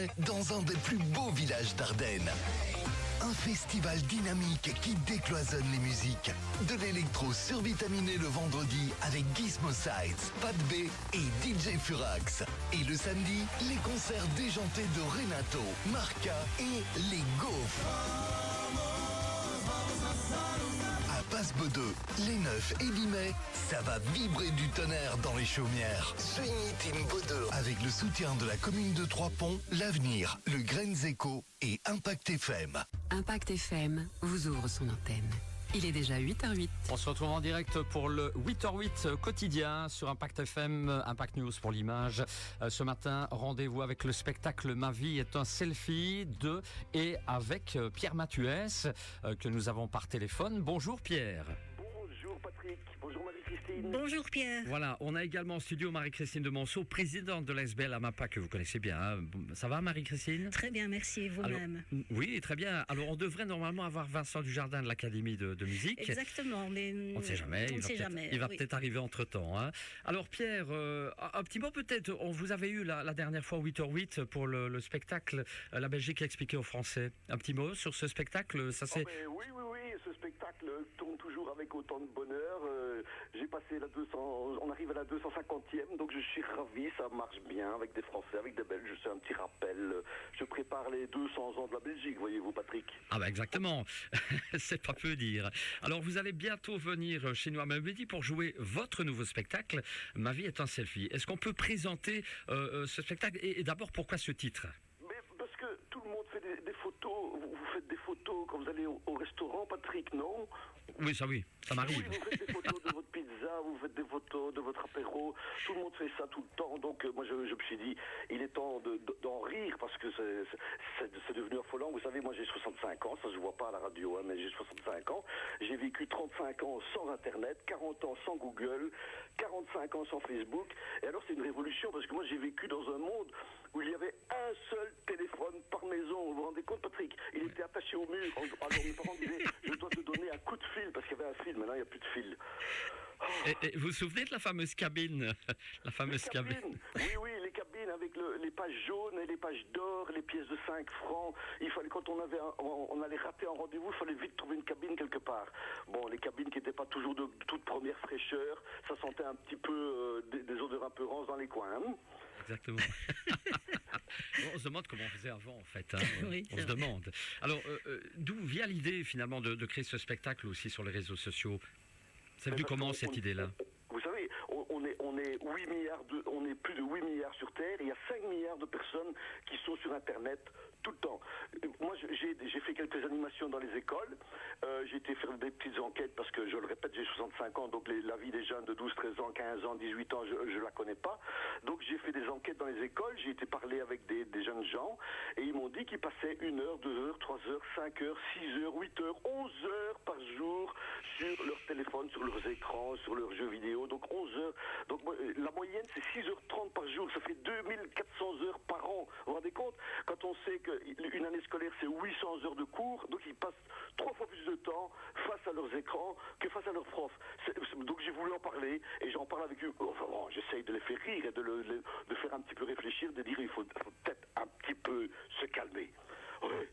Dimay, dans un des plus beaux villages d'Ardennes. Un festival dynamique qui décloisonne les musiques. De l'électro survitaminé le vendredi avec Gizmo Sites, Pat B et DJ Furax. Et le samedi, les concerts déjantés de Renato, Marca et les Gaufres. À Passe-Bedeux, les 9 et 10 mai, ça va vibrer du tonnerre dans les chaumières. Soigny Team Bedeux, avec le soutien de la commune de Trois-Ponts, l'Avenir, le Graines Echo et Impact FM. Impact FM vous ouvre son antenne. Il est déjà 8h08. On se retrouve en direct pour le 8h08 quotidien sur Impact FM, Impact News pour l'image. Ce matin, rendez-vous avec le spectacle Ma vie est un selfie de et avec Pierre Mathuès que nous avons par téléphone. Bonjour Pierre. Bonjour Patrick, bonjour Marie-Christine. Bonjour Pierre. Voilà, on a également en studio Marie-Christine de Monceau, présidente de l'ASBL Amapa que vous connaissez bien. Hein. Ça va Marie-Christine ? Très bien, merci. Et vous-même ? Oui, très bien. Alors on devrait normalement avoir Vincent Dujardin de l'Académie de musique. Exactement, mais on ne sait jamais. Il va peut-être arriver entre-temps. Hein. Alors Pierre, un petit mot peut-être. On vous avait eu la dernière fois 8h08 pour le spectacle La Belgique expliquée aux Français. Un petit mot sur ce spectacle, ça c'est... Oui, ce spectacle tourne toujours avec autant de bonheur. J'ai passé on arrive à la 250e, donc je suis ravi, ça marche bien avec des Français, avec des Belges. Je fais un petit rappel. Je prépare les 200 ans de la Belgique, voyez-vous Patrick. Ah ben exactement, c'est pas peu dire. Alors vous allez bientôt venir chez nous à Mamedi pour jouer votre nouveau spectacle, Ma vie est un selfie. Est-ce qu'on peut présenter ce spectacle et d'abord pourquoi ce titre ? Parce que tout le monde fait des photos. Vous faites des photos quand vous allez au restaurant, Patrick, non ? Oui, ça m'arrive. Oui, vous faites des photos de votre pizza, vous faites des photos de votre apéro. Tout le monde fait ça tout le temps. Donc moi, je me suis dit, il est temps d'en rire parce que c'est devenu affolant. Vous savez, moi j'ai 65 ans, ça se voit pas à la radio, hein, mais j'ai 65 ans. J'ai vécu 35 ans sans Internet, 40 ans sans Google, 45 ans sans Facebook. Et alors c'est une révolution parce que moi j'ai vécu dans un monde où il y avait un seul téléphone par maison. Vous vous rendez compte, Patrick ? Il était attaché au mur. Alors mes parents disaient, je dois te donner un coup de fil parce qu'il y avait un fil. Maintenant, il n'y a plus de fil. Oh. Et vous vous souvenez de la fameuse cabine ? Cabine. Oui, les cabines avec les pages jaunes et les pages d'or, les pièces de 5 francs. Il fallait, quand on allait rater un rendez-vous, il fallait vite trouver une cabine quelque part. Bon, les cabines qui n'étaient pas toujours de toute première fraîcheur, ça sentait un petit peu des odeurs un peu rances dans les coins. Hein. Exactement. On se demande comment on faisait avant, en fait. Hein. Oui, on se demande. Alors, d'où vient l'idée, finalement, de créer ce spectacle aussi sur les réseaux sociaux ? C'est venu comment, cette idée-là ? Vous savez, on est 8 milliards on est plus de 8 milliards sur Terre. Il y a 5 milliards de personnes qui sont sur Internet tout le temps. Moi, j'ai fait quelques animations dans les écoles. J'ai été faire des petites enquêtes parce que, je le répète, j'ai 65 ans. Donc, la vie des jeunes de 12, 13 ans, 15 ans, 18 ans, je la connais pas. Donc, j'ai fait des enquêtes dans les écoles. J'ai été parler avec des jeunes gens. Et ils m'ont dit qu'ils passaient 1 heure, 2 heures, 3 heures, 5 heures, 6 heures, 8 heures, 11 heures par jour sur leur téléphone, sur leurs écrans, sur leurs jeux vidéo. Donc 11 heures. Donc la moyenne c'est 6h30 par jour. Ça fait 2400 heures par an. Vous vous rendez compte ? Quand on sait qu'une année scolaire c'est 800 heures de cours, donc ils passent 3 fois plus de temps face à leurs écrans que face à leurs profs. Donc j'ai voulu en parler et j'en parle avec eux. Enfin bon, j'essaye de les faire rire et de faire un petit peu réfléchir, de dire il faut peut-être un petit peu se calmer. Ouais.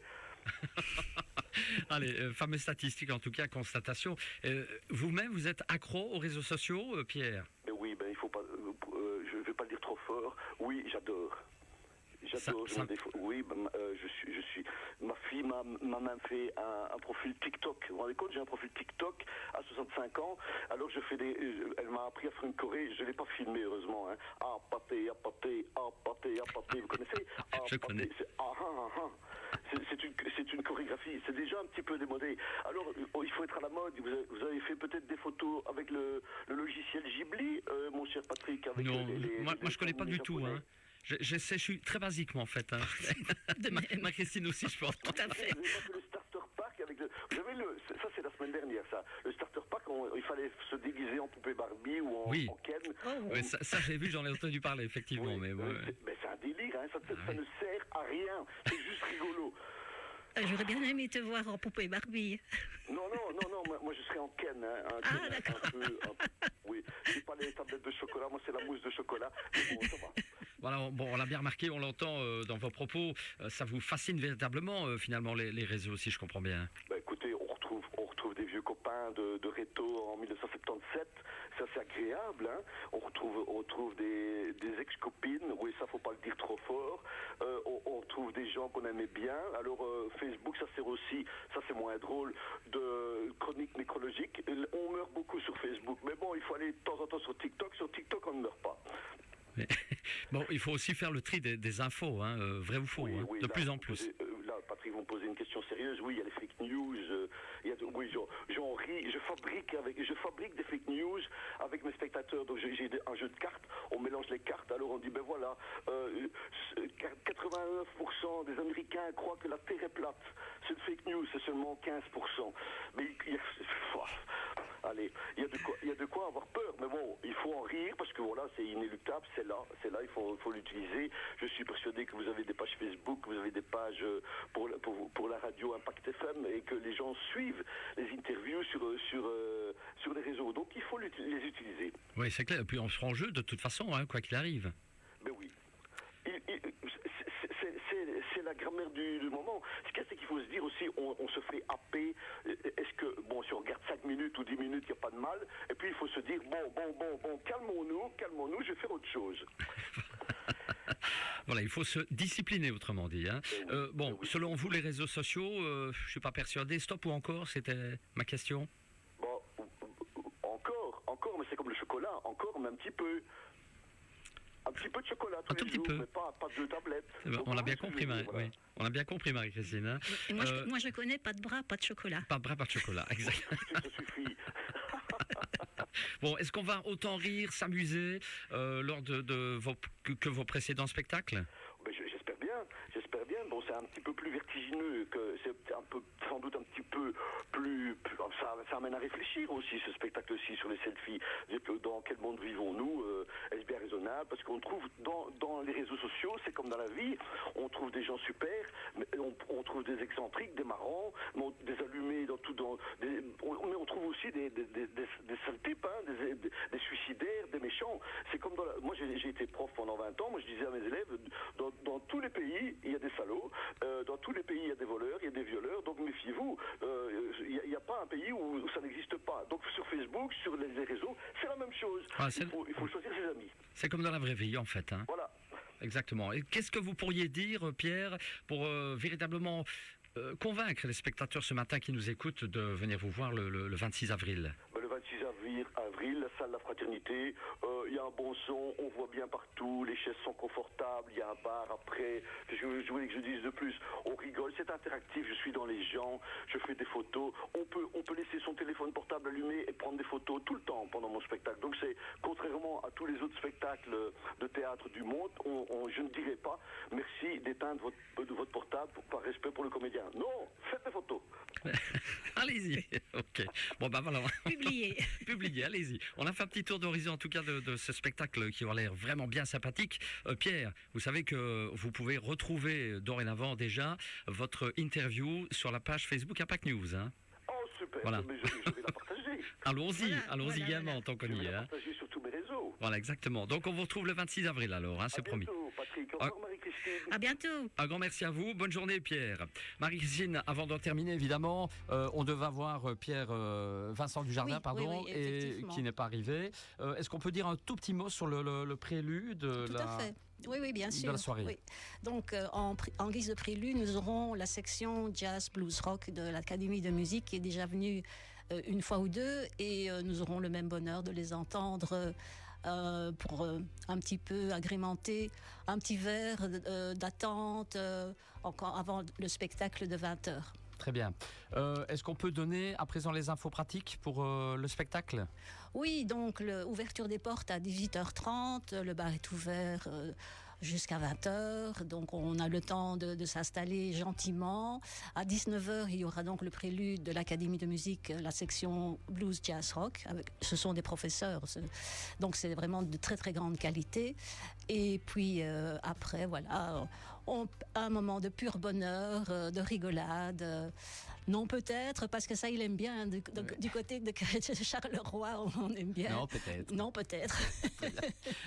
Allez, fameuse statistique, en tout cas, constatation. Vous-même, vous êtes accro aux réseaux sociaux, Pierre ? Oui, il faut pas. Je ne vais pas le dire trop fort. Oui, j'adore. Oui, je suis. Ma fille m'a même fait un profil TikTok. Vous vous rendez compte, j'ai un profil TikTok à 65 ans. Alors elle m'a appris à faire une choré. Je l'ai pas filmé heureusement. Hein. Ah pâté, ah pâté, ah pâté, ah pâté. Vous connaissez ? Je connais. C'est une chorégraphie. C'est déjà un petit peu démodé. Alors il faut être à la mode. Vous avez fait peut-être des photos avec le logiciel Ghibli, mon cher Patrick. Avec non, moi je connais pas du tout. Hein. Je suis très basique, moi, en fait. Hein. ma Christine aussi, je pense. Tout à fait. Vous avez fait le starter pack avec vous avez ça c'est la semaine dernière, ça. Le starter pack, il fallait se déguiser en poupée Barbie ou en Ken. Oui, ça j'ai vu, j'en ai entendu parler, effectivement. Oui, mais c'est un délire, hein. Ça ne sert à rien. C'est juste rigolo. J'aurais bien aimé te voir en poupée Barbie. Non, moi je serais en Ken. Hein, d'accord. Oui, c'est pas les tablettes de chocolat, moi c'est la mousse de chocolat. Mais bon, ça va. Voilà, bon, on l'a bien remarqué, on l'entend dans vos propos, ça vous fascine véritablement finalement les réseaux, si je comprends bien. Bah, écoutez, on retrouve des vieux copains de Réto en 1977, ça c'est agréable, hein. On retrouve des ex-copines, oui ça faut pas le dire trop fort, on retrouve des gens qu'on aimait bien, alors Facebook ça sert aussi, ça c'est moins drôle, de chroniques nécrologiques, on meurt beaucoup sur Facebook, mais bon il faut aller de temps en temps sur TikTok on ne meurt pas. Mais, bon, il faut aussi faire le tri des infos, hein, vrai ou faux, Oui, de là, plus en plus. Là, Patrick, vous me posez une question sérieuse. Oui, il y a les fake news. Oui, j'en ris. Je fabrique des fake news avec mes spectateurs. Donc j'ai un jeu de cartes. On mélange les cartes. Alors on dit, ben voilà, 89% des Américains croient que la Terre est plate. C'est une fake news, c'est seulement 15%. Mais allez, il y a de quoi avoir peur. Mais bon, il faut en rire parce que voilà, c'est inéluctable. C'est là, il faut l'utiliser. Je suis persuadé que vous avez des pages Facebook, vous avez des pages pour la radio Impact FM et que les gens suivent les interviews sur les réseaux. Donc il faut les utiliser. Oui, c'est clair. Et puis on sera en jeu de toute façon, hein, quoi qu'il arrive. Ben oui. C'est la grammaire du moment. Ce qu'il y a, c'est qu'il faut se dire aussi, on se fait happer. Est-ce que, bon, si on regarde 5 minutes ou 10 minutes, il n'y a pas de mal. Et puis il faut se dire, bon, calmons-nous, je vais faire autre chose. Voilà, il faut se discipliner, autrement dit. Hein. Bon, selon vous, les réseaux sociaux, je ne suis pas persuadé. Stop ou encore, c'était ma question. Bon, encore, mais c'est comme le chocolat. Encore, mais un petit peu. Un petit peu de chocolat tous les jours, mais pas 2 tablettes. On a bien compris, oui. On a bien compris, Marie-Christine. Hein. Et moi, je connais pas de bras, pas de chocolat. Pas de bras, pas de chocolat, exactement. Ça suffit. Bon, est-ce qu'on va autant rire, s'amuser lors de vos précédents spectacles ? J'espère bien. Bon, c'est un petit peu plus vertigineux, que c'est sans doute un petit peu plus ça amène à réfléchir aussi, ce spectacle-ci sur les selfies. Dans quel monde vivons-nous? Est-ce bien raisonnable? Parce qu'on trouve dans les réseaux sociaux, c'est comme dans la vie, on trouve des gens super, mais on trouve des excentriques, des marrants, des allumés mais on trouve aussi des sales types, hein, des suicidaires, des méchants. C'est comme moi j'ai été prof pendant 20 ans, moi je disais à mes élèves, dans tous les pays, il y a des salauds, dans tous les pays, il y a des voleurs, il y a des violeurs, donc méfiez-vous, il n'y a pas un pays où ça n'existe pas. Donc sur Facebook, sur les réseaux, c'est la même chose. Il faut choisir ses amis. C'est comme dans la vraie vie, en fait. Hein. Voilà. Exactement. Et qu'est-ce que vous pourriez dire, Pierre, pour véritablement convaincre les spectateurs ce matin qui nous écoutent de venir vous voir le 26 avril? Le 26 avril, la salle de la Fraternité, il y a un bon son, on voit bien partout, les chaises sont confortables, il y a un bar après, je voulais que je dise de plus, on rigole, c'est interactif, je suis dans les gens, je fais des photos, on peut laisser son téléphone portable allumé et prendre des photos tout le temps pendant mon spectacle. Donc c'est, contrairement à tous les autres spectacles de théâtre du monde, je ne dirais pas merci d'éteindre votre portable par respect pour le comédien. Non, faites des photos. Allez-y. Ok. Bon, ben voilà. Publié, allez-y. On a fait un petit tour d'horizon, en tout cas, de ce spectacle qui a l'air vraiment bien sympathique. Pierre, vous savez que vous pouvez retrouver dorénavant déjà votre interview sur la page Facebook Impact News. Hein. Oh, super. Voilà. Mais je vais la partager. Allons-y gaiement, tant qu'on y est. Je vais la Hein. partager sur tous mes réseaux. Voilà, exactement. Donc, on vous retrouve le 26 avril, alors, hein, c'est promis. À bientôt, Patrick. Au revoir, Marie-Christine. À bientôt. Un grand merci à vous. Bonne journée, Pierre. Marie-Christine, avant d'en terminer, évidemment, on devait voir Vincent Dujardin, Oui, et effectivement. qui n'est pas arrivé. Est-ce qu'on peut dire un tout petit mot sur le prélude Tout à fait. Oui, bien sûr. de la soirée? Oui. Donc, en guise de prélude, nous aurons la section jazz, blues, rock de l'Académie de musique qui est déjà venue une fois ou deux, et nous aurons le même bonheur de les entendre pour un petit peu agrémenter un petit verre d'attente encore avant le spectacle de 20h. Très bien. Est-ce qu'on peut donner à présent les infos pratiques pour le spectacle? Oui, donc l'ouverture des portes à 18h30, le bar est ouvert jusqu'à 20h, donc on a le temps de s'installer gentiment. À 19h, il y aura donc le prélude de l'Académie de musique, la section blues, jazz, rock. Ce sont des professeurs, donc c'est vraiment de très très grande qualité. Et puis après, voilà, un moment de pur bonheur, de rigolade. Non, peut-être, parce que ça, il aime bien. Du côté de Charleroi, on aime bien. Non, peut-être. Non, peut-être.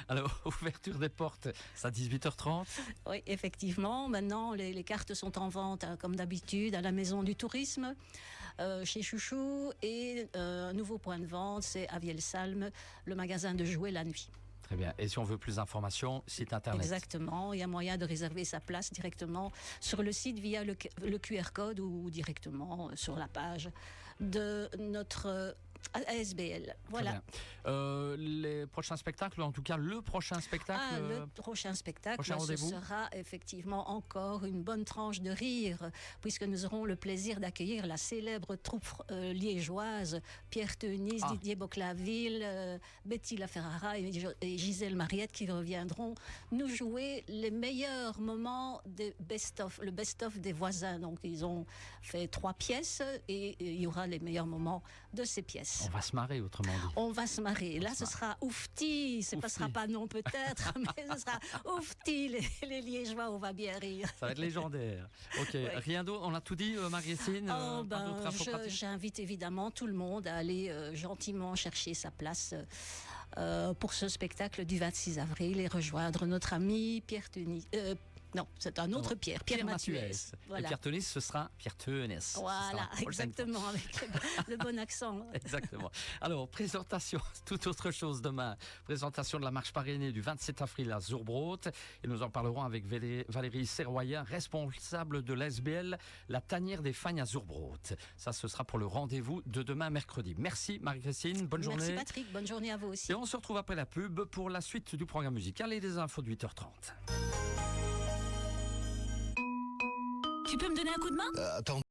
Alors, ouverture des portes, c'est à 18h30. Oui, effectivement. Maintenant, les cartes sont en vente, comme d'habitude, à la Maison du Tourisme, chez Chouchou. Et un nouveau point de vente, c'est à Vielsalm, le magasin de jouets la nuit. Très bien. Et si on veut plus d'informations, site internet. Exactement. Il y a moyen de réserver sa place directement sur le site via le QR code ou directement sur la page de notre ASBL. Voilà. Les prochains spectacles, en tout cas le prochain spectacle. Le prochain spectacle, prochain ce rendez-vous. sera effectivement encore une bonne tranche de rire, puisque nous aurons le plaisir d'accueillir la célèbre troupe liégeoise, Pierre Teunis, Didier Boclaville, Betty Laferrara et Gisèle Mariette qui reviendront nous jouer les meilleurs moments le best-of des voisins. Donc ils ont fait 3 pièces et il y aura les meilleurs moments de ces pièces. On va se marrer, autrement dit. On va se marrer. Là, ce sera oufti. Ce ne sera pas non peut-être, mais ce sera oufti. Les Liégeois, on va bien rire. Ça va être légendaire. Ok. Oui. Rien d'autre. On a tout dit, Marie-Christine. J'invite évidemment tout le monde à aller gentiment chercher sa place pour ce spectacle du 26 avril et rejoindre notre ami Pierre Teunis. Non, c'est un autre Pierre Mathuès. Voilà. Et Pierre Teunis, ce sera Pierre Teunis. Voilà, exactement, avec le bon accent. Exactement. Alors, présentation, toute autre chose demain. Présentation de la marche parrainée du 27 avril à Zurbrot. Et nous en parlerons avec Valérie Serroyen, responsable de l'ASBL, la tanière des Fagnes à Zurbrot. Ça, ce sera pour le rendez-vous de demain mercredi. Merci Marie-Christine, bonne journée. Merci Patrick, bonne journée à vous aussi. Et on se retrouve après la pub pour la suite du programme musical et des infos de 8h30. Tu peux me donner un coup de main ? Attends.